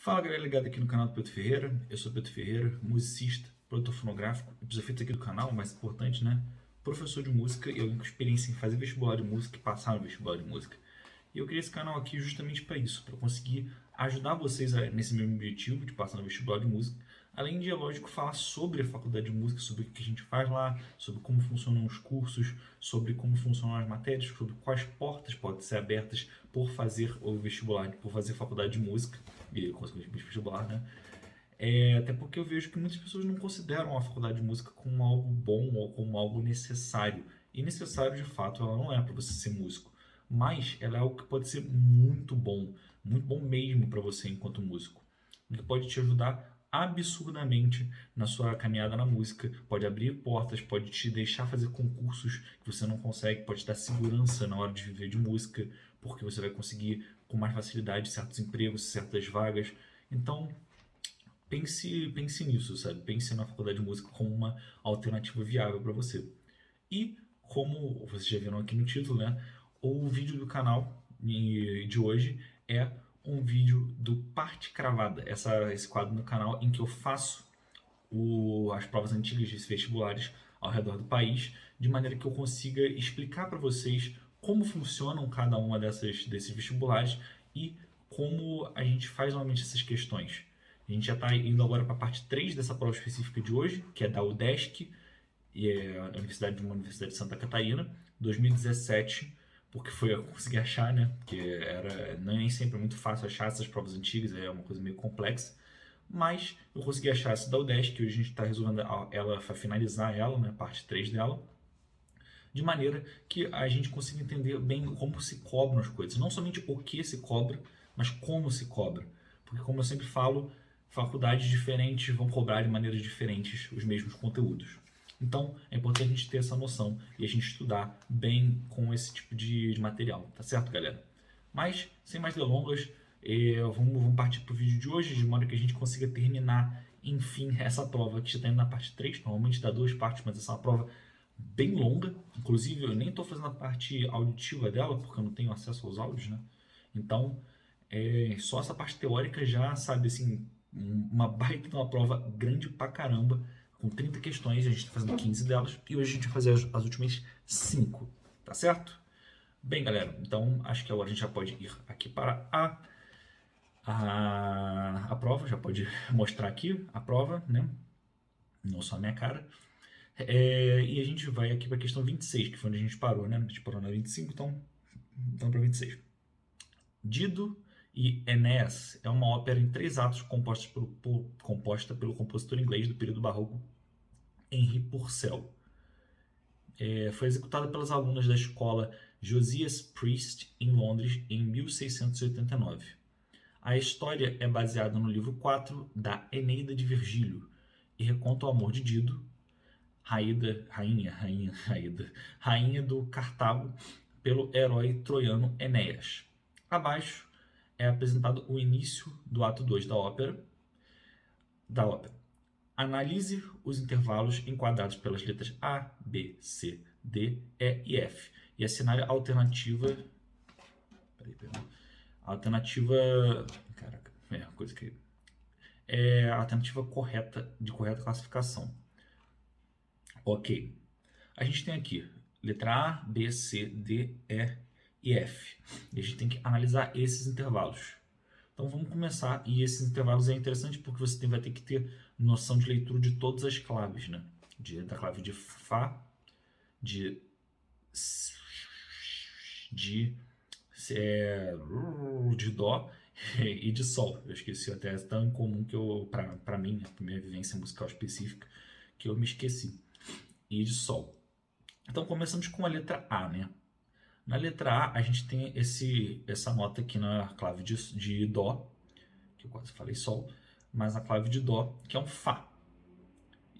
Fala galera ligada aqui no canal do Pedro Ferreira, eu sou Pedro Ferreira, musicista, produtor fonográfico, episódio aqui do canal, mais importante, né? Professor de música e alguém com experiência em fazer vestibular de música e passar no vestibular de música. E eu criei esse canal aqui justamente para isso, para conseguir ajudar vocês nesse mesmo objetivo de passar no vestibular de música, além de, é lógico, falar sobre a faculdade de música, sobre o que a gente faz lá, sobre como funcionam os cursos, sobre como funcionam as matérias, sobre quais portas podem ser abertas por fazer o vestibular, por fazer faculdade de música e consequentemente vestibular, né? Até porque eu vejo que muitas pessoas não consideram a faculdade de música como algo bom ou como algo necessário. E necessário, de fato, ela não é para você ser músico. Mas ela é algo que pode ser muito bom mesmo para você enquanto músico. Que pode te ajudar absurdamente na sua caminhada na música, pode abrir portas, pode te deixar fazer concursos que você não consegue, pode te dar segurança na hora de viver de música, porque você vai conseguir com mais facilidade certos empregos, certas vagas. Então, pense nisso, sabe? Pense na faculdade de música como uma alternativa viável para você. E, como vocês já viram aqui no título, né? O vídeo do canal de hoje é um vídeo do Parte Cravada, esse quadro no canal em que eu faço as provas antigas de vestibulares ao redor do país, de maneira que eu consiga explicar para vocês como funcionam cada uma desses vestibulares e como a gente faz normalmente essas questões. A gente já está indo agora para a parte 3 dessa prova específica de hoje, que é da UDESC, e é a uma universidade de Santa Catarina, 2017, porque foi eu consegui achar, né? Porque nem sempre é muito fácil achar essas provas antigas, é uma coisa meio complexa. Mas eu consegui achar essa da UDESC, que hoje a gente está resolvendo ela, finalizar ela, né? Parte 3 dela, de maneira que a gente consiga entender bem como se cobram as coisas. Não somente o que se cobra, mas como se cobra. Porque, como eu sempre falo, faculdades diferentes vão cobrar de maneiras diferentes os mesmos conteúdos. Então, é importante a gente ter essa noção e a gente estudar bem com esse tipo de material, tá certo, galera? Mas, sem mais delongas, vamos partir para o vídeo de hoje, de modo que a gente consiga terminar, enfim, essa prova que já está indo na parte 3, normalmente dá 2 partes, mas essa é uma prova bem longa, inclusive eu nem estou fazendo a parte auditiva dela, porque eu não tenho acesso aos áudios, né? Então, só essa parte teórica já, sabe, assim, uma baita de uma prova grande pra caramba, com 30 questões, a gente está fazendo 15 delas, e hoje a gente vai fazer as últimas 5, tá certo? Bem, galera, então acho que agora a gente já pode ir aqui para a prova, já pode mostrar aqui a prova, né? Não só a minha cara. E a gente vai aqui para a questão 26, que foi onde a gente parou, né? A gente parou na 25, então para 26. Dido e Enéas é uma ópera em 3 atos composta pelo compositor inglês do período barroco Henry Purcell. Foi executada pelas alunas da escola Josias Priest em Londres em 1689. A história é baseada no livro 4 da Eneida de Virgílio e reconta o amor de Dido, rainha do Cartago, pelo herói troiano Enéas. Abaixo é apresentado o início do ato 2 da ópera. Analise os intervalos enquadrados pelas letras A, B, C, D, E e F e assinale a alternativa. A alternativa correta de correta classificação. Ok. A gente tem aqui letra A, B, C, D, E e F. E a gente tem que analisar esses intervalos. Então vamos começar. E esses intervalos é interessante porque você vai ter que ter noção de leitura de todas as claves, né? Da clave de Fá, de Dó e de Sol. Eu esqueci até, é tão incomum que para mim, a minha vivência musical específica, que eu me esqueci. E de Sol. Então começamos com a letra A, né? Na letra A, a gente tem essa nota aqui na clave de Dó, que eu quase falei Sol, mas na clave de Dó, que é um Fá.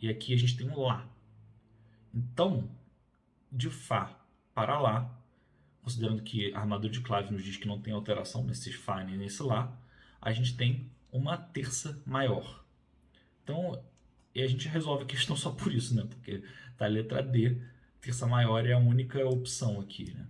E aqui a gente tem um Lá. Então, de Fá para Lá, considerando que a armadura de clave nos diz que não tem alteração nesse Fá nem nesse Lá, a gente tem uma terça maior. Então, e a gente resolve a questão só por isso, né? Porque da letra D, terça maior é a única opção aqui, né?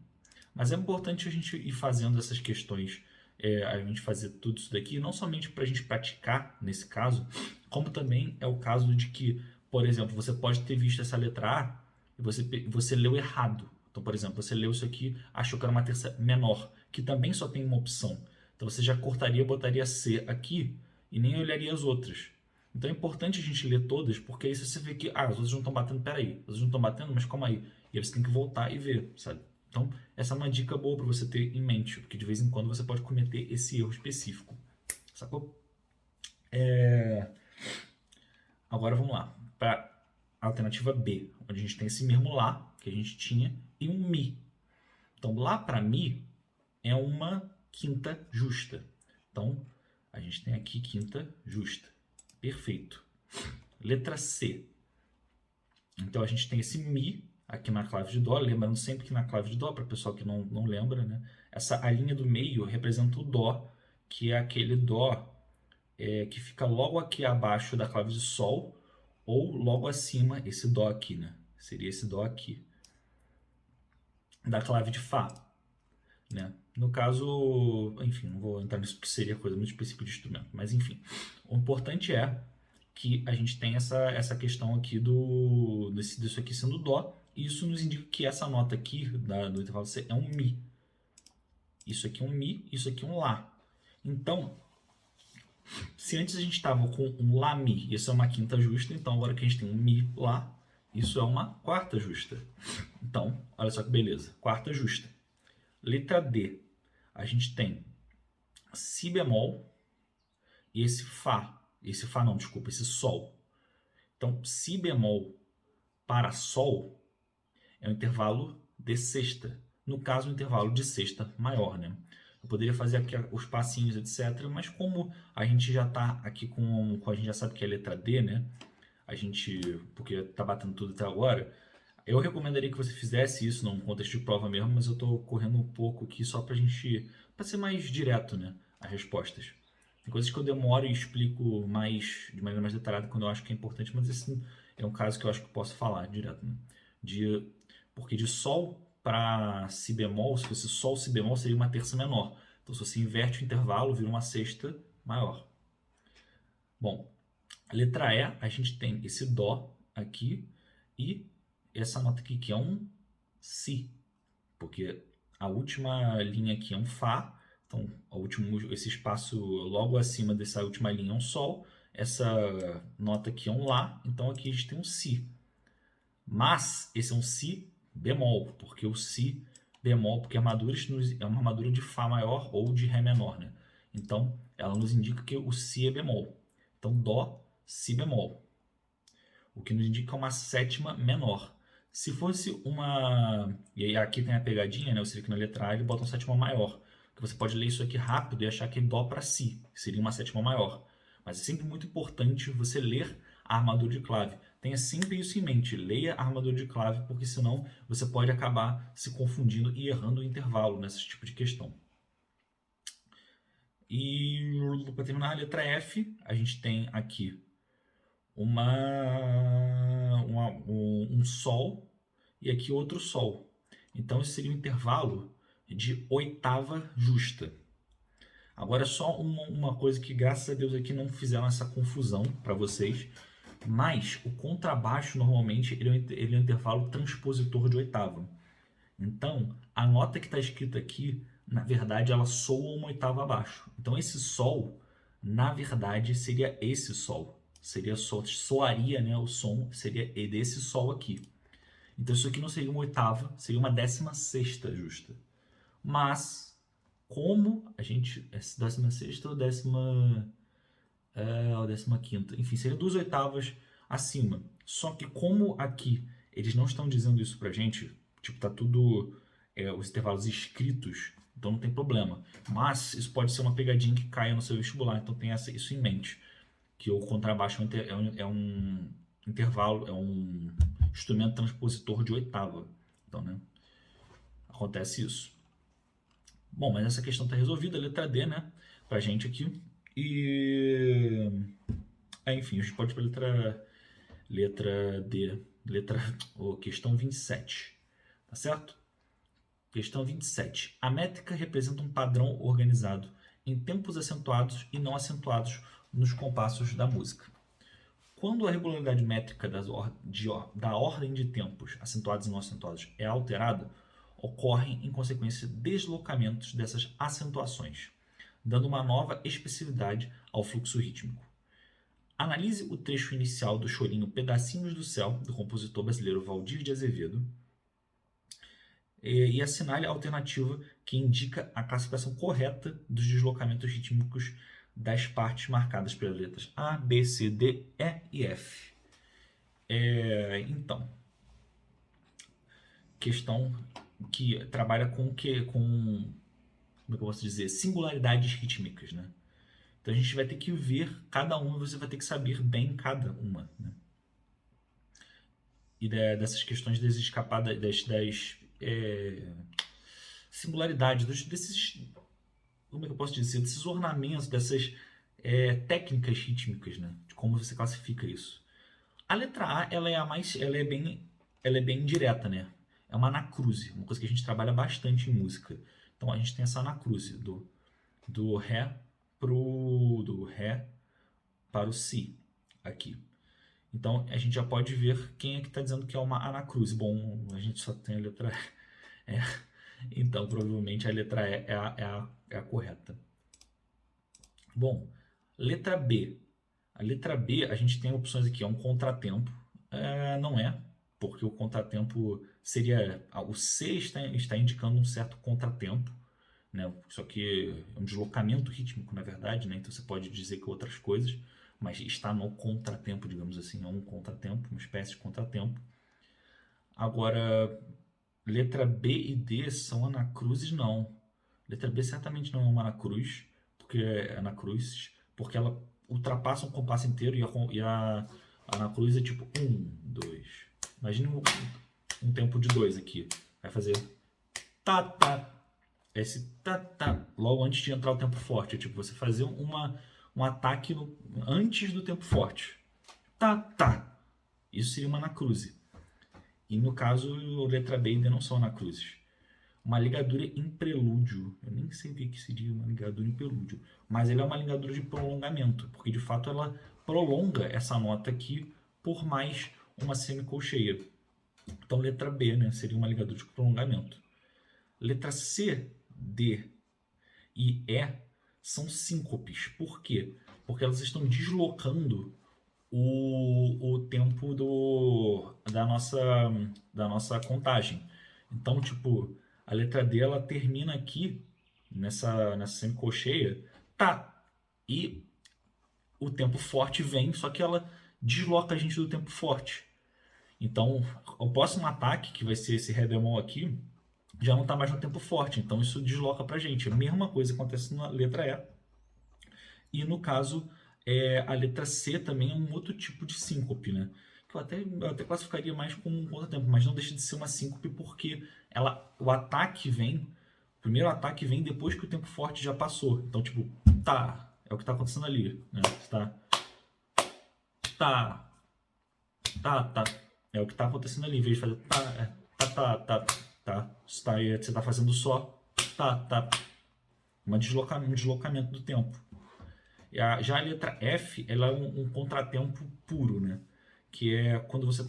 Mas é importante a gente ir fazendo essas questões a gente fazer tudo isso daqui, não somente para a gente praticar nesse caso, como também é o caso de que, por exemplo, você pode ter visto essa letra A e você leu errado. Então, por exemplo, você leu isso aqui, achou que era uma terça menor, que também só tem uma opção. Então você já cortaria, botaria C aqui e nem olharia as outras. Então é importante a gente ler todas, porque aí você vê que, as outras não estão batendo, peraí, as outras não estão batendo, mas calma aí. E aí você tem que voltar e ver, sabe? Então, essa é uma dica boa para você ter em mente, porque de vez em quando você pode cometer esse erro específico. Sacou? Agora vamos lá, para a alternativa B, onde a gente tem esse mesmo Lá, que a gente tinha, e um Mi. Então, Lá para Mi é uma quinta justa. Então, a gente tem aqui quinta justa. Perfeito. Letra C. Então, a gente tem esse Mi aqui na clave de Dó, lembrando sempre que na clave de Dó, para o pessoal que não lembra, né? A linha do meio representa o Dó, que é aquele Dó que fica logo aqui abaixo da clave de Sol, ou logo acima, esse Dó aqui, né? Seria esse Dó aqui, da clave de Fá, né? No caso, enfim, não vou entrar nisso porque seria coisa muito específica de instrumento, mas enfim. O importante é que a gente tem essa questão aqui disso aqui sendo Dó, e isso nos indica que essa nota aqui do intervalo C é um Mi. Isso aqui é um Mi, isso aqui é um Lá. Então, se antes a gente estava com um Lá Mi, isso é uma quinta justa, então agora que a gente tem um Mi Lá, isso é uma quarta justa. Então, olha só que beleza, quarta justa. Letra D, a gente tem Si bemol e esse Sol. Então, Si bemol para Sol é um intervalo de sexta. No caso, um intervalo de sexta maior, né? Eu poderia fazer aqui os passinhos, etc. Mas como a gente já está aqui a gente já sabe que é a letra D, né? Porque está batendo tudo até agora, eu recomendaria que você fizesse isso num contexto de prova mesmo, mas eu estou correndo um pouco aqui só para ser mais direto, né? As respostas. Tem coisas que eu demoro e explico de maneira mais detalhada quando eu acho que é importante, mas esse é um caso que eu acho que eu posso falar direto, né? Porque de Sol para Si bemol, se fosse Sol, Si bemol, seria uma terça menor. Então, se você inverte o intervalo, vira uma sexta maior. Bom, a letra E, a gente tem esse Dó aqui e essa nota aqui que é um Si, porque a última linha aqui é um Fá, então esse espaço logo acima dessa última linha é um Sol, essa nota aqui é um Lá, então aqui a gente tem um Si. Mas esse é um Si bemol, porque o Si bemol, porque é uma armadura de Fá maior ou de Ré menor, né? Então, ela nos indica que o Si é bemol. Então, Dó, Si bemol. O que nos indica uma sétima menor. Se fosse uma... E aí aqui tem a pegadinha, né? Você vê que na letra A ele bota uma sétima maior. Você pode ler isso aqui rápido e achar que é Dó para Si, que seria uma sétima maior. Mas é sempre muito importante você ler a armadura de clave. Tenha sempre isso em mente, leia a armadura de clave, porque senão você pode acabar se confundindo e errando o intervalo nesse tipo de questão. E para terminar, a letra F, a gente tem aqui um Sol e aqui outro Sol. Então esse seria um intervalo de oitava justa. Agora só uma coisa que graças a Deus aqui não fizeram essa confusão para vocês, mas o contrabaixo normalmente ele é um intervalo transpositor de oitava. Então a nota que está escrita aqui, na verdade ela soa uma oitava abaixo. Então esse Sol, na verdade, seria esse Sol. Soaria, né, o som seria desse Sol aqui. Então isso aqui não seria uma oitava, seria uma 16ª justa. Mas, como a gente... 16ª ou 15ª? Enfim, seria 2 oitavas acima. Só que como aqui eles não estão dizendo isso pra gente, tipo, tá tudo... os intervalos escritos, então não tem problema. Mas isso pode ser uma pegadinha que caia no seu vestibular, então tenha isso em mente. Que o contrabaixo é um intervalo, é um instrumento transpositor de oitava. Então, né? Acontece isso. Bom, mas essa questão está resolvida, a letra D, né? Pra gente aqui. E... enfim, a gente pode ir para letra D. Questão 27. Tá certo? Questão 27. A métrica representa um padrão organizado em tempos acentuados e não acentuados nos compassos da música. Quando a regularidade métrica da ordem de tempos acentuados e não acentuados é alterada, ocorrem, em consequência, deslocamentos dessas acentuações, dando uma nova expressividade ao fluxo rítmico. Analise o trecho inicial do chorinho Pedacinhos do Céu, do compositor brasileiro Valdir de Azevedo, e assinale a alternativa que indica a classificação correta dos deslocamentos rítmicos das partes marcadas pelas letras A, B, C, D, E e F. Então, questão que trabalha com como é que eu posso dizer, singularidades rítmicas, né? Então a gente vai ter que ver cada uma, você vai ter que saber bem cada uma, né? E dessas questões das escapadas, das singularidades, desses, como é que eu posso dizer, desses ornamentos, dessas técnicas rítmicas, né? De como você classifica isso. A letra A, ela é bem direta, né? É uma anacruse, uma coisa que a gente trabalha bastante em música. Então a gente tem essa anacruse do Ré para o Si aqui. Então a gente já pode ver quem é que está dizendo que é uma anacruse. Bom, a gente só tem a letra E. Então provavelmente a letra E é a correta. Bom, letra B. A letra B, a gente tem opções aqui, é um contratempo. Não é, porque o contratempo seria... O C está indicando um certo contratempo, né? Só que é um deslocamento rítmico, na verdade, né? Então você pode dizer que outras coisas, mas está no contratempo, digamos assim, é um contratempo, uma espécie de contratempo. Agora, letra B e D são anacruzes? Não. Letra B certamente não é uma anacruz, porque ela ultrapassa um compasso inteiro e a anacruz é tipo 1, 2. Imagina um tempo de 2 aqui. Vai fazer tá, tá. Esse tá, tá, logo antes de entrar o tempo forte. É tipo você fazer um ataque antes do tempo forte. Tá, tá. Isso seria uma anacruse. E no caso, letra B e D não são anacruzes. Uma ligadura em prelúdio. Eu nem sei o que seria uma ligadura em prelúdio. Mas ela é uma ligadura de prolongamento. Porque de fato ela prolonga essa nota aqui por mais uma semicolcheia. Então letra B, né, seria uma ligadura de prolongamento. Letra C, D e E são síncopes. Por quê? Porque elas estão deslocando o tempo da nossa contagem. Então, tipo, a letra D ela termina aqui nessa semicolcheia, tá? E o tempo forte vem, só que ela desloca a gente do tempo forte. Então, o próximo ataque, que vai ser esse Ré bemol aqui, já não está mais no tempo forte. Então, isso desloca pra gente. A mesma coisa acontece na letra E. E no caso, a letra C também é um outro tipo de síncope, né? Que eu até classificaria mais como um contratempo, mas não deixa de ser uma síncope porque o primeiro ataque vem depois que o tempo forte já passou. Então, tipo, tá, é o que está acontecendo ali, né? Tá, é o que está acontecendo ali, em vez de fazer tá. Você está fazendo só tá. Um deslocamento do tempo. Já a letra F, ela é um contratempo puro, né? Que é quando você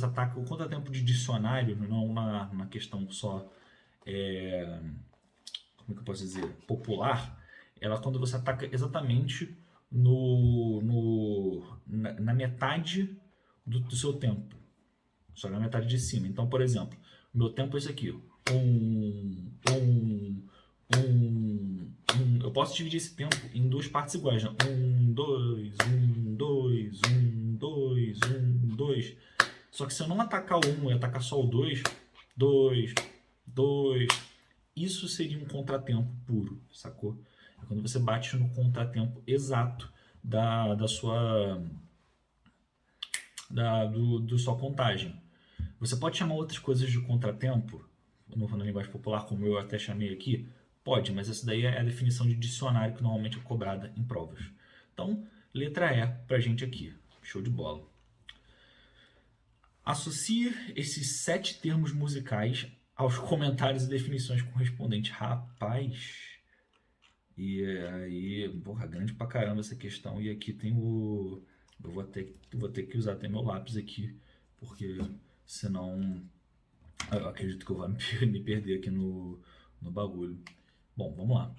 ataca o contratempo de dicionário, não na questão só, como é que eu posso dizer, popular. Ela quando você ataca exatamente na metade do seu tempo, só na metade de cima. Então, por exemplo, o meu tempo é esse aqui. Eu posso dividir esse tempo em duas partes iguais, né? 1, 2, 1, 2, 1, 2, 1, 2. Só que se eu não atacar o 1 e atacar só o 2, 2, 2, isso seria um contratempo puro, sacou? É quando você bate no contratempo exato da sua sua contagem. Você pode chamar outras coisas de contratempo, na linguagem popular, como eu até chamei aqui? Pode, mas essa daí é a definição de dicionário que normalmente é cobrada em provas. Então, letra E pra gente aqui. Show de bola. Associe esses 7 termos musicais aos comentários e definições correspondentes. Rapaz, E aí, porra, grande pra caramba essa questão. E aqui tem o. Eu vou ter que usar até meu lápis aqui, porque senão eu acredito que eu vou me perder aqui no bagulho. Bom, vamos lá.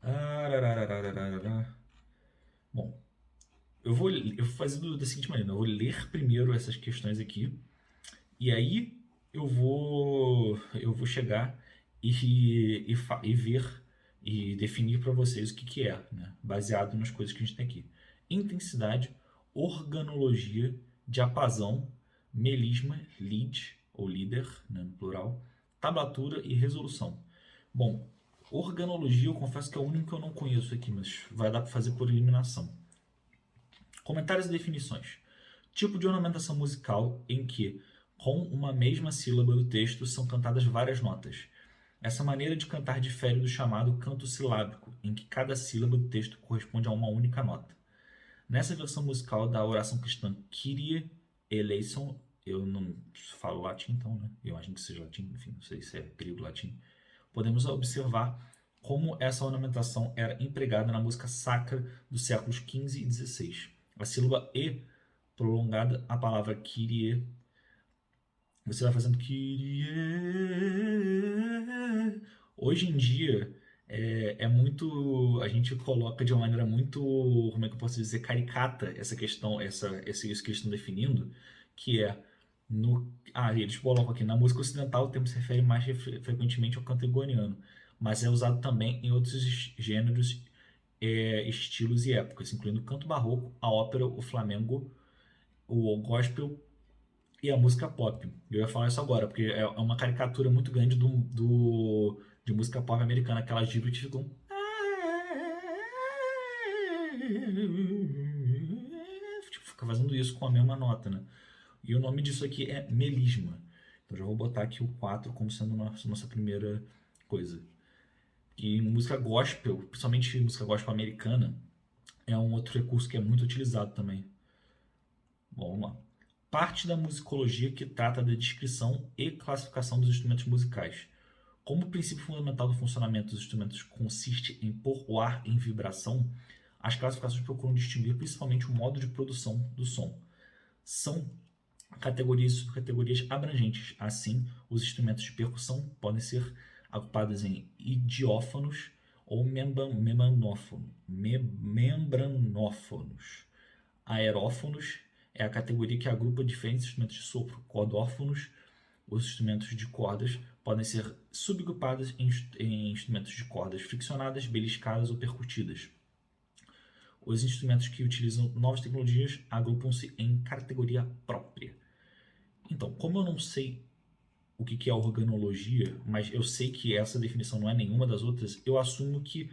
Ararararararara. Bom, eu vou fazer da seguinte maneira: eu vou ler primeiro essas questões aqui, e aí eu vou chegar e ver e definir para vocês o que, que é, né? Baseado nas coisas que a gente tem aqui: intensidade, organologia, diapasão, melisma, lead ou líder, né, no plural, tablatura e resolução. Bom, organologia eu confesso que é o único que eu não conheço aqui, mas vai dar para fazer por eliminação. Comentários e definições: tipo de ornamentação musical em que, com uma mesma sílaba do texto, são cantadas várias notas. Essa maneira de cantar difere do chamado canto silábico, em que cada sílaba do texto corresponde a uma única nota. Nessa versão musical da oração cristã Kyrie eleison, eu não falo latim então, né? Eu imagino que seja latim, enfim, não sei se é grego latim. Podemos observar como essa ornamentação era empregada na música sacra dos séculos XV e XVI. A sílaba E prolongada, a palavra Kyrie, você vai fazendo Kyrie. Hoje em dia é muito, a gente coloca de uma maneira muito, como é que eu posso dizer, caricata essa questão, isso que eles estão definindo, que é eles colocam aqui: na música ocidental o termo se refere mais frequentemente ao canto gregoriano, mas é usado também em outros gêneros, estilos e épocas, incluindo o canto barroco, a ópera, o flamenco, o gospel e a música pop. Eu ia falar isso agora, porque é uma caricatura muito grande de música pop americana, aquelas divas que ficam. Tipo, fica fazendo isso com a mesma nota, né? E o nome disso aqui é melisma. Então já vou botar aqui o 4 como sendo nossa primeira coisa. E em música gospel, principalmente música gospel americana, é um outro recurso que é muito utilizado também. Bom, vamos lá. Parte da musicologia que trata da descrição e classificação dos instrumentos musicais. Como o princípio fundamental do funcionamento dos instrumentos consiste em pôr o ar em vibração, as classificações procuram distinguir principalmente o modo de produção do som. São categorias e subcategorias abrangentes. Assim, os instrumentos de percussão podem ser agrupados em idiófonos ou membranófonos. Aerófonos é a categoria que agrupa diferentes instrumentos de sopro. Cordófonos, os instrumentos de cordas, podem ser subgrupados em instrumentos de cordas friccionadas, beliscadas ou percutidas. Os instrumentos que utilizam novas tecnologias agrupam-se em categoria própria. Então, como eu não sei o que é organologia, mas eu sei que essa definição não é nenhuma das outras, eu assumo que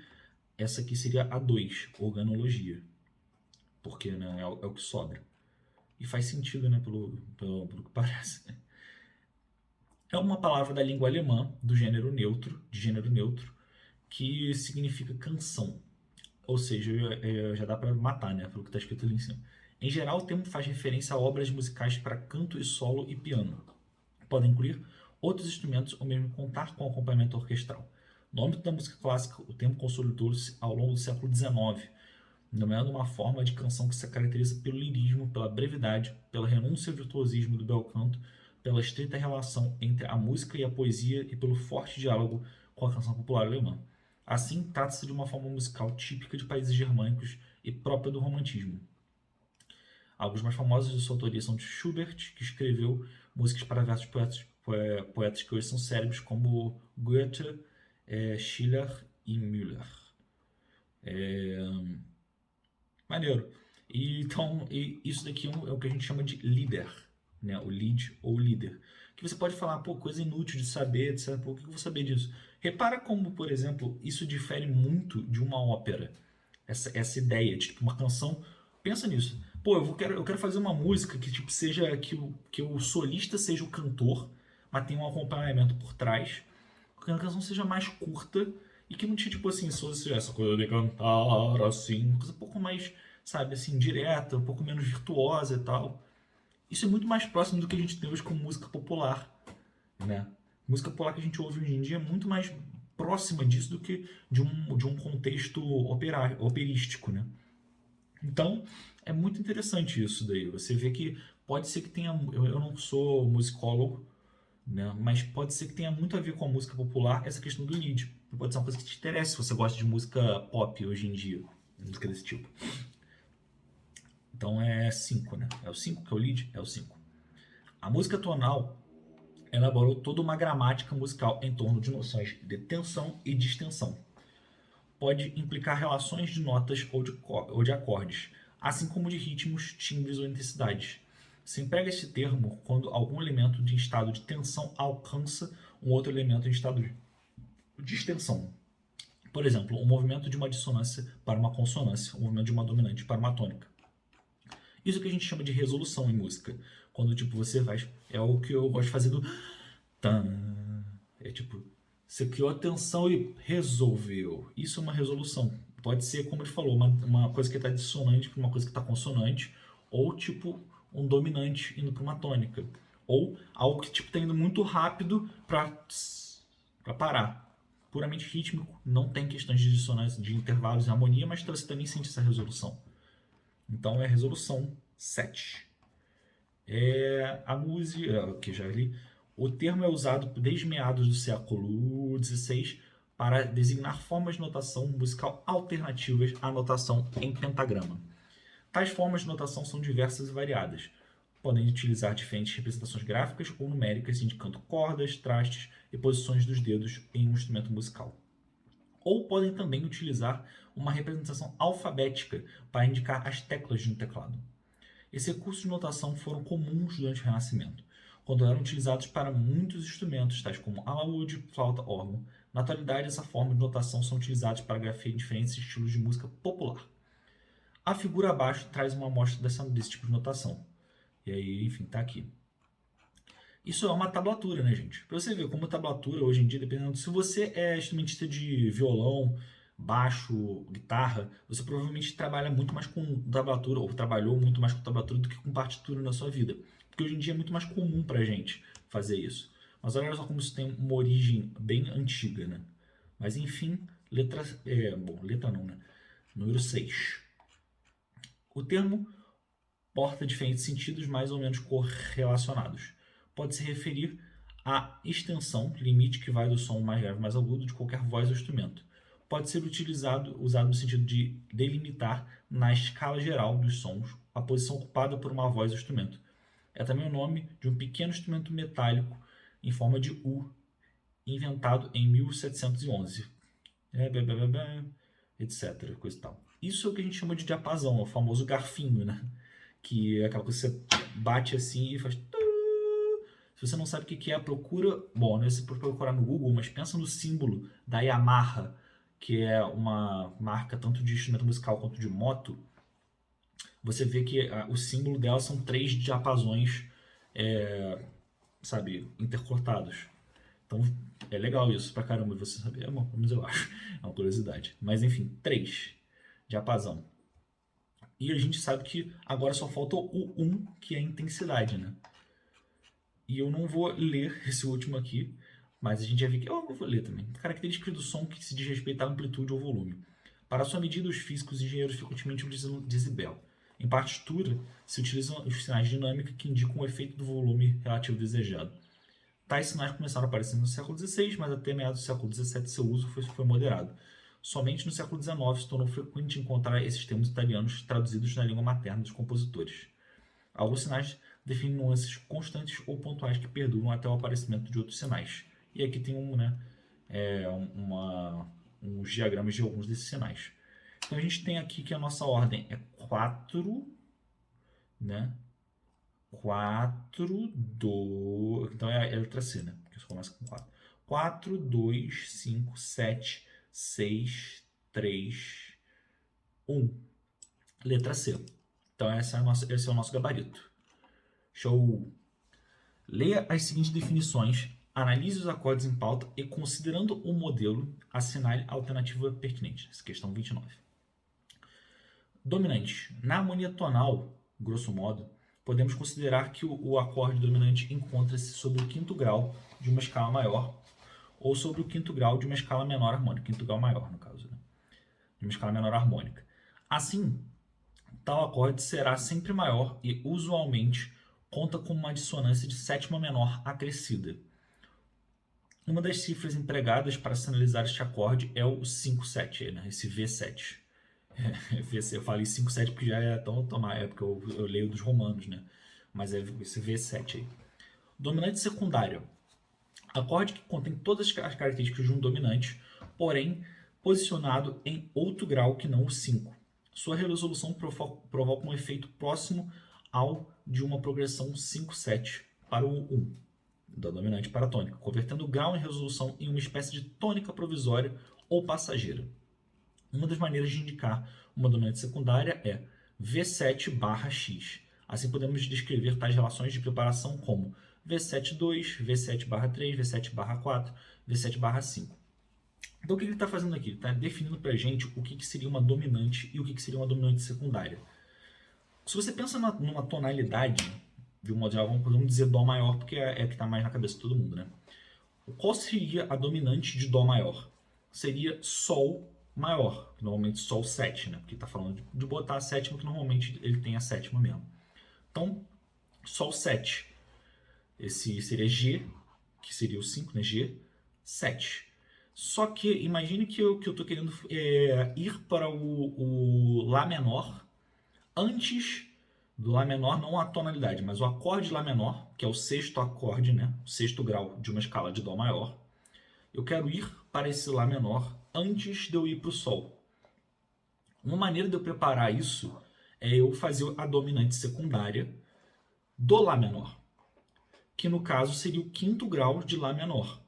essa aqui seria a 2, organologia. Porque, né, é o que sobra. E faz sentido, né, pelo que parece. É uma palavra da língua alemã, de gênero neutro, que significa canção. Ou seja, já dá para matar, né, pelo que está escrito ali em cima. Em geral, o termo faz referência a obras musicais para canto e solo e piano. Podem incluir outros instrumentos ou mesmo contar com acompanhamento orquestral. No âmbito da música clássica, o termo consolidou-se ao longo do século XIX, nomeando uma forma de canção que se caracteriza pelo lirismo, pela brevidade, pela renúncia ao virtuosismo do bel canto, pela estreita relação entre a música e a poesia e pelo forte diálogo com a canção popular alemã. Assim, trata-se de uma forma musical típica de países germânicos e própria do romantismo. Alguns mais famosos de sua autoria são de Schubert, que escreveu músicas para diversos poetas que hoje são célebres, como Goethe, Schiller e Müller. Maneiro. Então, isso daqui é o que a gente chama de líder, né? O lead ou líder. Que você pode falar, pô, coisa inútil de saber, etc. Por que eu vou saber disso? Repara como, por exemplo, isso difere muito de uma ópera. Essa ideia de tipo, uma canção. Pensa nisso. Pô, eu quero fazer uma música que tipo, seja que o solista seja o cantor, mas tenha um acompanhamento por trás. Que a canção seja mais curta e que não tinha, tipo assim, só essa coisa de cantar assim, uma coisa um pouco mais, sabe, assim, direta, um pouco menos virtuosa e tal. Isso é muito mais próximo do que a gente tem hoje com música popular, né? Música popular que a gente ouve hoje em dia é muito mais próxima disso do que de um contexto operístico, né? Então, é muito interessante isso daí. Você vê que pode ser que tenha... Eu não sou musicólogo, né? Mas pode ser que tenha muito a ver com a música popular essa questão do lead. Pode ser uma coisa que te interessa se você gosta de música pop hoje em dia, música desse tipo. Então é 5, né? É o 5 que é o lead? É o 5. A música tonal elaborou toda uma gramática musical em torno de noções de tensão e distensão. Pode implicar relações de notas ou de acordes, assim como de ritmos, timbres ou intensidades. Se emprega este termo quando algum elemento de estado de tensão alcança um outro elemento em estado de extensão. Por exemplo, o movimento de uma dissonância para uma consonância, o movimento de uma dominante para uma tônica. Isso que a gente chama de resolução em música. Quando tipo você vai... É o que eu gosto de fazer do... É tipo... Você criou a tensão e resolveu. Isso é uma resolução. Pode ser, como ele falou, uma coisa que está dissonante para uma coisa que está consonante. Ou tipo um dominante indo para uma tônica. Ou algo que tipo está indo muito rápido para parar. Puramente rítmico. Não tem questões de dissonância, de intervalos e harmonia, mas você também sente essa resolução. Então é a resolução 7. A música, que já li, o termo é usado desde meados do século XVI para designar formas de notação musical alternativas à notação em pentagrama. Tais formas de notação são diversas e variadas. Podem utilizar diferentes representações gráficas ou numéricas, indicando cordas, trastes e posições dos dedos em um instrumento musical. Ou podem também utilizar uma representação alfabética para indicar as teclas de um teclado. Esses recursos de notação foram comuns durante o Renascimento, quando eram utilizados para muitos instrumentos, tais como alaúde, flauta, órgão. Na atualidade, essa forma de notação são utilizados para grafia em diferentes estilos de música popular. A figura abaixo traz uma amostra desse tipo de notação. E aí, enfim, tá aqui. Isso é uma tablatura, né, gente? Pra você ver como a tablatura, hoje em dia, dependendo... Se você é instrumentista de violão, baixo, guitarra, você provavelmente trabalha muito mais com tablatura, ou trabalhou muito mais com tablatura do que com partitura na sua vida. Porque hoje em dia é muito mais comum pra gente fazer isso. Mas olha só como isso tem uma origem bem antiga, né? Mas enfim, letra não, né? Número 6. O termo porta diferentes sentidos mais ou menos correlacionados. Pode se referir à extensão, limite que vai do som mais grave mais agudo de qualquer voz ou instrumento. Pode ser usado no sentido de delimitar, na escala geral dos sons, a posição ocupada por uma voz ou instrumento. É também o nome de um pequeno instrumento metálico em forma de U, inventado em 1711. Etc. Coisa e tal. Isso é o que a gente chama de diapasão, é o famoso garfinho, né? Que é aquela coisa que você bate assim e faz... Se você não sabe o que é, procura... Bom, não é se procurar no Google, mas pensa no símbolo da Yamaha, que é uma marca tanto de instrumento musical quanto de moto. Você vê que o símbolo dela são 3 diapasões, sabe, intercortados. Então é legal isso pra caramba você saber. É bom, pelo menos eu acho. É uma curiosidade. Mas enfim, 3 diapasão. E a gente sabe que agora só falta o 1, que é a intensidade, né? E eu não vou ler esse último aqui, mas a gente já viu que... Eu vou ler também. Característica do som que se diz respeito à amplitude ou volume. Para sua medida, os físicos e engenheiros frequentemente utilizam decibel. Em partitura, se utilizam os sinais de dinâmica que indicam o efeito do volume relativo desejado. Tais sinais começaram a aparecer no século XVI, mas até meados do século XVII seu uso foi moderado. Somente no século XIX se tornou frequente encontrar esses termos italianos traduzidos na língua materna dos compositores. Alguns sinais definem nuances constantes ou pontuais que perduram até o aparecimento de outros sinais. E aqui tem uns diagramas de alguns desses sinais. Então a gente tem aqui que a nossa ordem é 4, né? 4, 2... Então é a letra C, né? Porque só começa com 4. 4, 2, 5, 7, 6, 3, 1. Letra C. Então esse é o nosso gabarito. Show! Leia as seguintes definições, analise os acordes em pauta e, considerando o modelo, assinale a alternativa pertinente. Essa questão 29. Dominante. Na harmonia tonal, grosso modo, podemos considerar que o acorde dominante encontra-se sob o 5º grau de uma escala maior, ou sobre o quinto grau de uma escala menor harmônica, quinto grau maior, no caso, né? De uma escala menor harmônica. Assim, tal acorde será sempre maior e, usualmente, conta com uma dissonância de sétima menor acrescida. Uma das cifras empregadas para sinalizar este acorde é o 5/7, né? Esse V7. Eu falei 5/7 porque já é tão automático, é porque eu leio dos romanos, né? Mas é esse V7 aí. Dominante secundário. Acorde que contém todas as características de um dominante, porém posicionado em outro grau que não o 5. Sua resolução provoca um efeito próximo ao de uma progressão 5/7 para o 1, da dominante para a tônica, convertendo o grau em resolução em uma espécie de tônica provisória ou passageira. Uma das maneiras de indicar uma dominante secundária é V7/X. Assim podemos descrever tais relações de preparação como V7/2, V7/3, V7/4, V7/5. Então o que ele está fazendo aqui? Ele está definindo para a gente o que seria uma dominante e o que seria uma dominante secundária. Se você pensa numa tonalidade, de um modo geral, vamos dizer Dó maior, porque é a que está mais na cabeça de todo mundo, né? Qual seria a dominante de Dó maior? Seria Sol maior, que normalmente Sol 7, né? Porque está falando de botar a sétima, que normalmente ele tem a sétima mesmo. Então, Sol 7. Esse seria G, que seria o 5, né? G, 7. Só que imagine que eu estou querendo ir para o Lá menor antes do Lá menor, não a tonalidade, mas o acorde Lá menor, que é o sexto acorde, né? O sexto grau de uma escala de Dó maior. Eu quero ir para esse Lá menor antes de eu ir para o Sol. Uma maneira de eu preparar isso é eu fazer a dominante secundária do Lá menor, que no caso seria o quinto grau de Lá menor.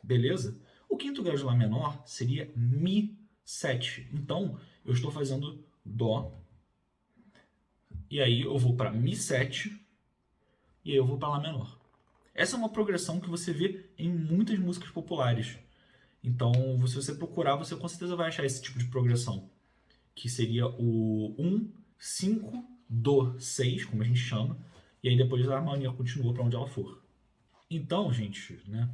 Beleza? O quinto grau de Lá menor seria Mi 7. Então, eu estou fazendo Dó, e aí eu vou para Mi 7, e aí eu vou para Lá menor. Essa é uma progressão que você vê em muitas músicas populares. Então, se você procurar, você com certeza vai achar esse tipo de progressão, que seria o 1, 5, Do, 6, como a gente chama, e aí depois a harmonia continua para onde ela for. Então, gente, né,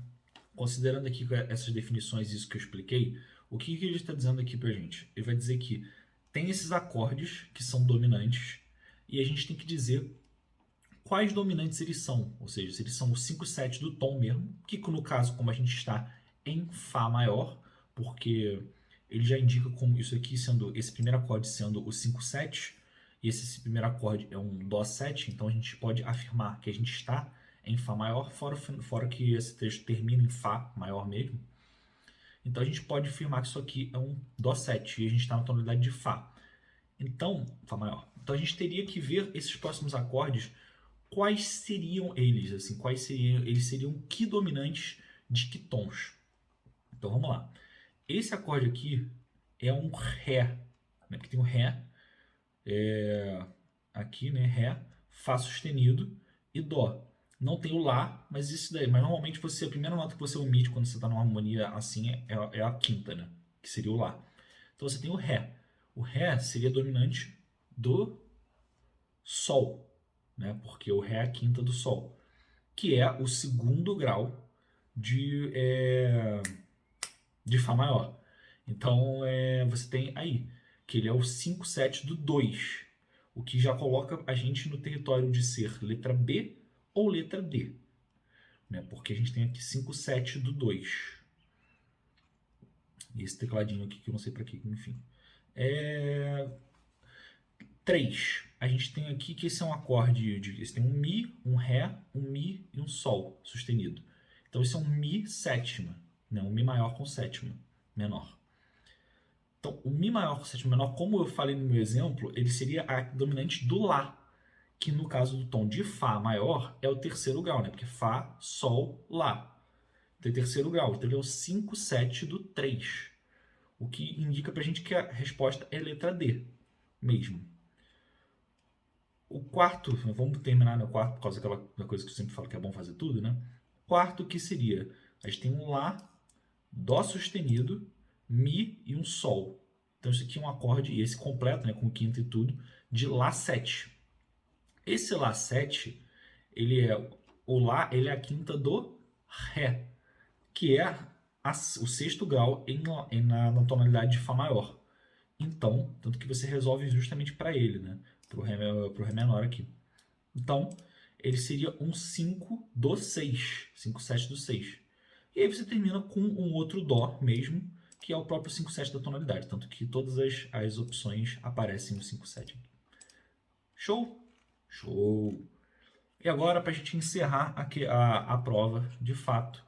considerando aqui essas definições, isso que eu expliquei, o que ele está dizendo aqui pra gente? Ele vai dizer que tem esses acordes que são dominantes e a gente tem que dizer quais dominantes eles são, ou seja, se eles são o 5/7 do tom mesmo, que no caso, como a gente está em Fá maior, porque ele já indica como isso aqui sendo, esse primeiro acorde sendo o 5/7, e esse primeiro acorde é um Dó 7, então a gente pode afirmar que a gente está em Fá maior, fora que esse texto termina em Fá maior mesmo. Então a gente pode afirmar que isso aqui é um Dó 7 e a gente está na tonalidade de Fá. Então, Fá maior. Então a gente teria que ver esses próximos acordes, quais seriam eles, assim, eles seriam que dominantes de que tons. Então vamos lá. Esse acorde aqui é um Ré, né? Porque tem o Ré, aqui, né? Ré, Fá sustenido e Dó. Não tem o Lá, mas isso daí. Mas normalmente a primeira nota que você omite quando você está numa harmonia assim é a quinta, né? Que seria o Lá. Então você tem o Ré. O Ré seria dominante do Sol, né? Porque o Ré é a quinta do Sol, que é o segundo grau de Fá maior. Então você tem aí que ele é o 5/7 do 2, o que já coloca a gente no território de ser letra B ou letra D, né? Porque a gente tem aqui 5/7 do 2. E esse tecladinho aqui que eu não sei para que, enfim. 3. A gente tem aqui que esse é um acorde esse tem um Mi, um Ré, um Mi e um Sol sustenido. Então esse é um Mi sétima, né? Um Mi maior com sétima menor. Então o Mi maior com sétima menor, como eu falei no meu exemplo, ele seria a dominante do Lá, que no caso do tom de Fá maior é o terceiro grau, né? Porque Fá, Sol, Lá. Tem terceiro grau, então ele é o 5/7 do 3. O que indica pra gente que a resposta é letra D mesmo. O quarto, vamos terminar no quarto por causa daquela coisa que eu sempre falo que é bom fazer tudo, né? Quarto que seria, a gente tem um Lá, Dó sustenido, Mi e um Sol. Então isso aqui é um acorde, e esse completo, né, com quinta e tudo, de Lá 7. Esse Lá 7, o Lá ele é a quinta do Ré. que é o sexto grau na tonalidade de Fá maior. Então, tanto que você resolve justamente para ele, né? Pro Ré menor aqui. Então, ele seria um 5 do 6, 5/7 do 6. E aí você termina com um outro Dó mesmo, que é o próprio 5/7 da tonalidade, tanto que todas as opções aparecem no 5/7. Show? Show! E agora, para a gente encerrar aqui a prova, de fato,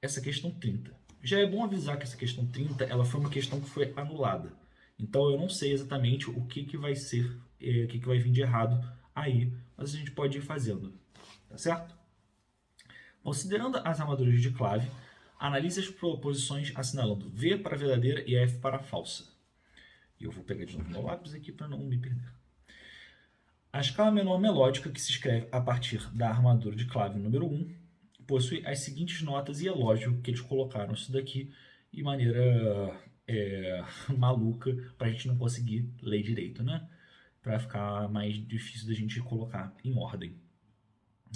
essa questão 30. Já é bom avisar que essa questão 30 ela foi uma questão que foi anulada. Então eu não sei exatamente o que vai ser, o que vai vir de errado aí, mas a gente pode ir fazendo, tá certo? Considerando as armaduras de clave, analise as proposições assinalando V para verdadeira e F para falsa. E eu vou pegar de novo meu lápis aqui para não me perder. A escala menor melódica, que se escreve a partir da armadura de clave número 1, possui as seguintes notas, e é lógico que eles colocaram isso daqui de maneira maluca para a gente não conseguir ler direito, né? Para ficar mais difícil da gente colocar em ordem.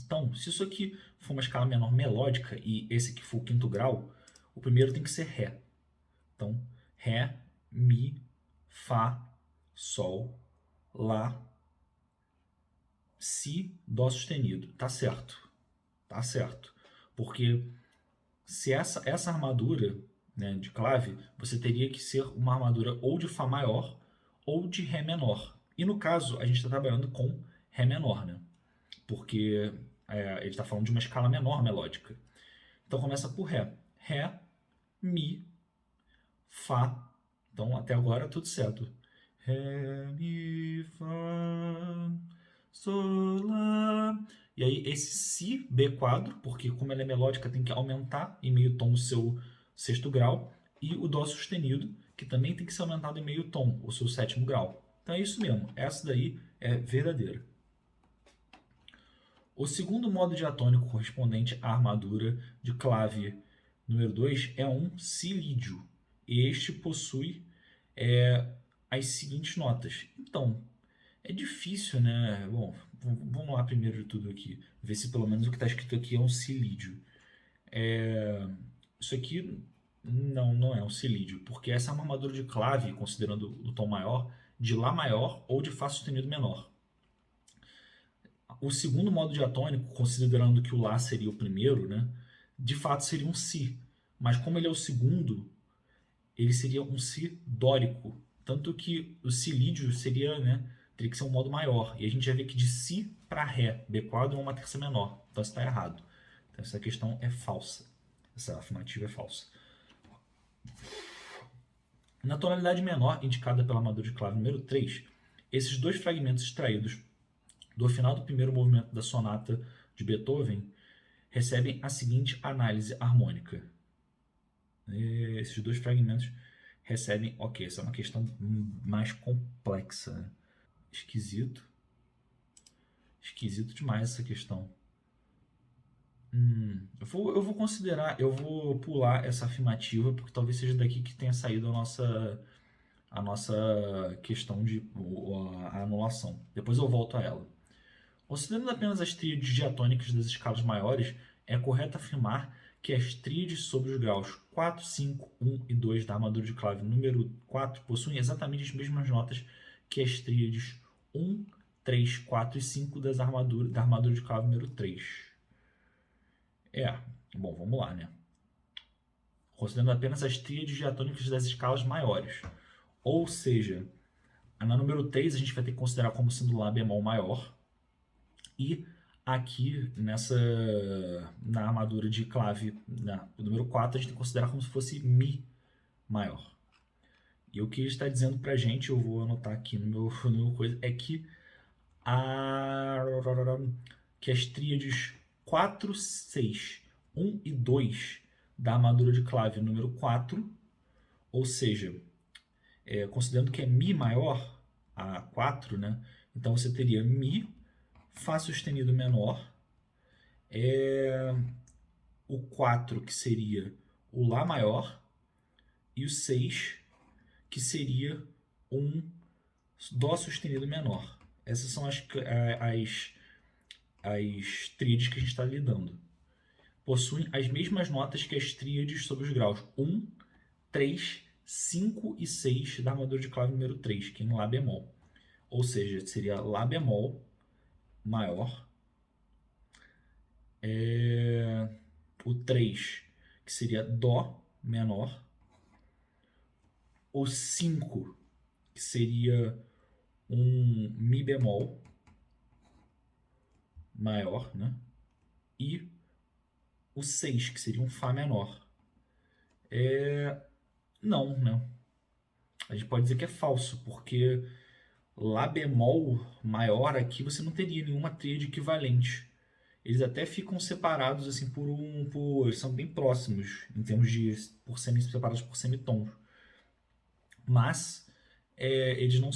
Então, se isso aqui for uma escala menor melódica e esse aqui for o quinto grau, o primeiro tem que ser Ré. Então, Ré, Mi, Fá, Sol, Lá, Si, Dó sustenido. Tá certo. Tá certo. Porque se essa armadura, né, de clave, você teria que ser uma armadura ou de Fá maior ou de Ré menor. E no caso, a gente está trabalhando com Ré menor, né? Porque ele está falando de uma escala menor melódica. Então começa por Ré. Ré, Mi, Fá. Então até agora tudo certo. Ré, Mi, Fá, Sol, Lá. E aí esse Si B quadro, porque como ela é melódica tem que aumentar em meio tom o seu sexto grau. E o Dó sustenido, que também tem que ser aumentado em meio tom, o seu sétimo grau. Então é isso mesmo, essa daí é verdadeira. O segundo modo diatônico correspondente à armadura de clave número 2 é um Si lídio. E este possui as seguintes notas. Então, é difícil, né? Bom, vamos lá primeiro de tudo aqui. Ver se pelo menos o que está escrito aqui é um Si lídio. Isso aqui não é um Si lídio, porque essa é uma armadura de clave, considerando o tom maior, de Lá maior ou de Fá sustenido menor. O segundo modo diatônico, considerando que o Lá seria o primeiro, né, de fato seria um Si. Mas como ele é o segundo, ele seria um Si dórico. Tanto que o Si lídio seria, né, teria que ser um modo maior. E a gente já vê que de Si para Ré, B quadro é uma terça menor. Então isso está errado. Então essa questão é falsa. Essa afirmativa é falsa. Na tonalidade menor, indicada pela armadura de clave número 3, esses dois fragmentos extraídos do final do primeiro movimento da sonata de Beethoven recebem a seguinte análise harmônica. Esses dois fragmentos recebem... Ok, essa é uma questão mais complexa, né? Esquisito. Esquisito demais essa questão. Eu vou considerar... Eu vou pular essa afirmativa, porque talvez seja daqui que tenha saído a nossa questão de a anulação. Depois eu volto a ela. Considerando apenas as tríades diatônicas das escalas maiores, é correto afirmar que as tríades sobre os graus 4, 5, 1 e 2 da armadura de clave número 4 possuem exatamente as mesmas notas que as tríades 1, 3, 4 e 5 da armadura de clave número 3. Bom, vamos lá, né? Considerando apenas as tríades diatônicas das escalas maiores. Ou seja, na número 3 a gente vai ter que considerar como sendo Lá bemol maior. E aqui na armadura de clave, o número 4, a gente tem que considerar como se fosse Mi maior. E o que ele está dizendo para a gente, eu vou anotar aqui no meu coisa, é que as tríades 4, 6, 1 e 2 da armadura de clave número 4, ou seja, considerando que é Mi maior, a 4, né? Então você teria Mi, Fá sustenido menor, o 4 que seria o Lá maior e o 6 que seria um Dó sustenido menor. Essas são as tríades que a gente está lidando. possuem as mesmas notas que as tríades sobre os graus 1, 3, 5 e 6 da armadura de clave número 3, que é em Lá bemol. Ou seja, seria Lá bemol maior, o 3, que seria Dó menor, o 5, que seria um Mi bemol maior, né? E o 6, que seria um Fá menor. Não, né? A gente pode dizer que é falso, porque Lá bemol maior aqui você não teria nenhuma tríade equivalente. Eles até ficam separados assim eles são bem próximos em termos de separados por semitons. Mas eles não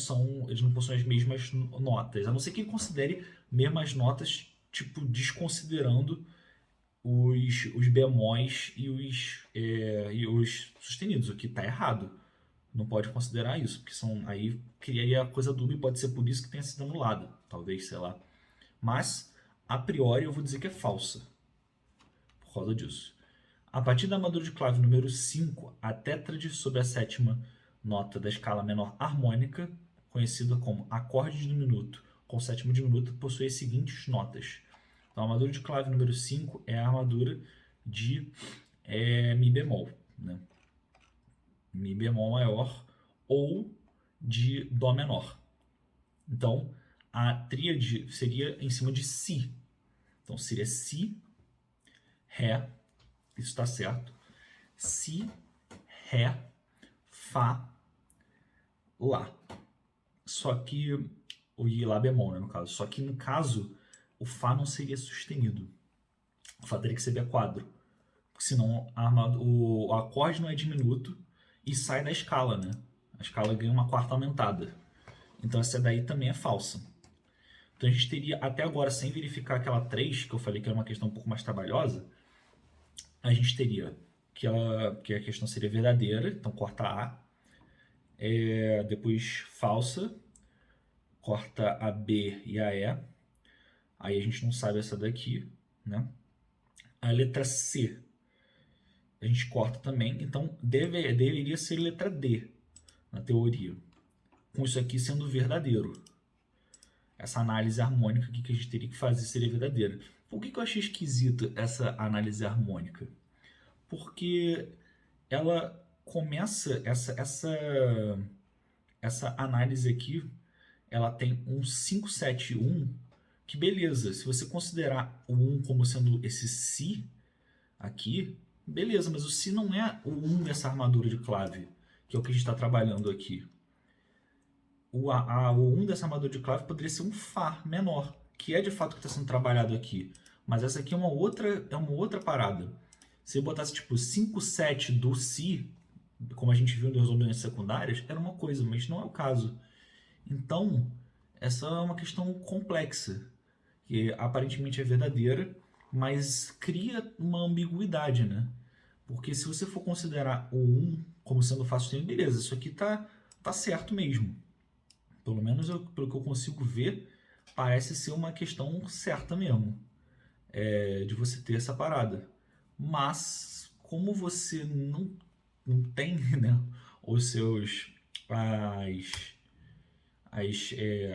possuem as mesmas notas, a não ser que ele considere mesmas notas, tipo, desconsiderando os bemóis e os sustenidos, o que está errado. Não pode considerar isso, porque aí criaria coisa dúbia e pode ser por isso que tenha sido anulado, talvez, sei lá. Mas, a priori, eu vou dizer que é falsa, por causa disso. A partir da armadura de clave número 5, a tétrade sobre a sétima nota da escala menor harmônica, conhecida como acorde diminuto com sétima diminuto, possui as seguintes notas. Então, a armadura de clave número 5 é a armadura de Mi bemol, né? Mi bemol maior ou de Dó menor. Então, a tríade seria em cima de Si. Então, seria Si, Ré, isso está certo, Si, Ré, Fá, Lá. Só que, e Lá bemol, né, no caso. Só que, no caso, o Fá não seria sustenido. O Fá teria que ser B4. Porque senão o acorde não é diminuto e sai da escala, né? A escala ganha uma quarta aumentada. Então essa daí também é falsa. Então a gente teria, até agora, sem verificar aquela 3, que eu falei que era uma questão um pouco mais trabalhosa, a gente teria que a questão seria verdadeira, então corta A. Depois falsa, corta a B e a E. Aí a gente não sabe essa daqui, né? A letra C a gente corta também, então deveria ser letra D, na teoria. Com isso aqui sendo verdadeiro. Essa análise harmônica aqui que a gente teria que fazer seria verdadeira. Por que eu achei esquisita essa análise harmônica? Porque ela começa, essa análise aqui, ela tem um 5, 7, 1, que beleza, se você considerar o 1 como sendo esse Si aqui, beleza, mas o Si não é o 1 dessa armadura de clave, que é o que a gente está trabalhando aqui. O 1 dessa armadura de clave poderia ser um Fá menor, que é de fato o que está sendo trabalhado aqui. Mas essa aqui é uma outra parada. Se eu botasse tipo 5, 7 do Si, como a gente viu em resolvimentos secundárias, era uma coisa, mas não é o caso. Então, essa é uma questão complexa, que aparentemente é verdadeira, mas cria uma ambiguidade, né? Porque se você for considerar o 1 como sendo Fá sustenido, beleza, isso aqui tá certo mesmo. Pelo menos pelo que eu consigo ver, parece ser uma questão certa mesmo, de você ter essa parada. Mas, como você não tem, né,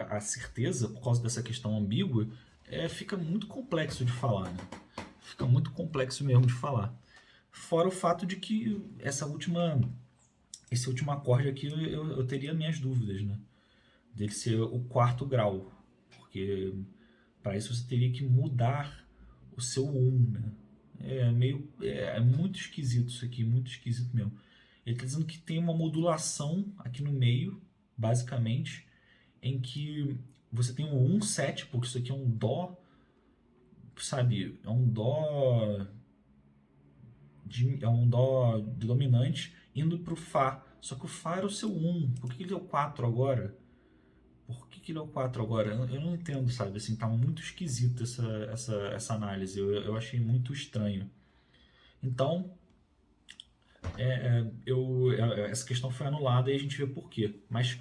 a certeza por causa dessa questão ambígua, fica muito complexo de falar, né? Fica muito complexo mesmo de falar. Fora o fato de que esse último acorde aqui eu teria minhas dúvidas, né? Dele ser o quarto grau, porque para isso você teria que mudar o seu 1, né? É muito esquisito isso aqui, muito esquisito mesmo. Ele está dizendo que tem uma modulação aqui no meio, basicamente, em que você tem um 1, 7, porque isso aqui é um Dó, sabe? É um Dó dominante indo para o Fá. Só que o Fá era o seu 1. Por que ele é o 4 agora? Por que ele é o 4 agora? Eu não entendo, sabe? Assim, tá muito esquisito essa análise. Eu achei muito estranho. Então, essa questão foi anulada e a gente vê por quê. Mas,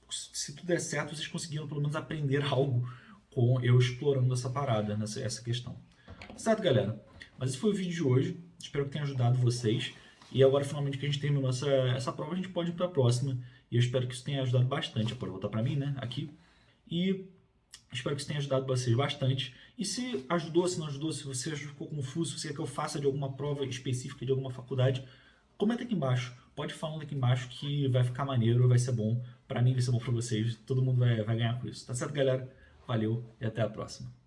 se tudo der certo, vocês conseguiram pelo menos aprender algo com eu explorando essa parada, essa questão. Certo, galera? Mas esse foi o vídeo de hoje, espero que tenha ajudado vocês. E agora, finalmente, que a gente terminou essa prova, a gente pode ir para a próxima. E eu espero que isso tenha ajudado bastante. Pode voltar para mim, né, aqui. E espero que isso tenha ajudado vocês bastante. E se ajudou, se não ajudou, se você ficou confuso, se você quer que eu faça de alguma prova específica de alguma faculdade, comenta aqui embaixo. Pode falar aqui embaixo que vai ficar maneiro, vai ser bom. Pra mim vai ser bom pra vocês. Todo mundo vai ganhar com isso. Tá certo, galera? Valeu e até a próxima.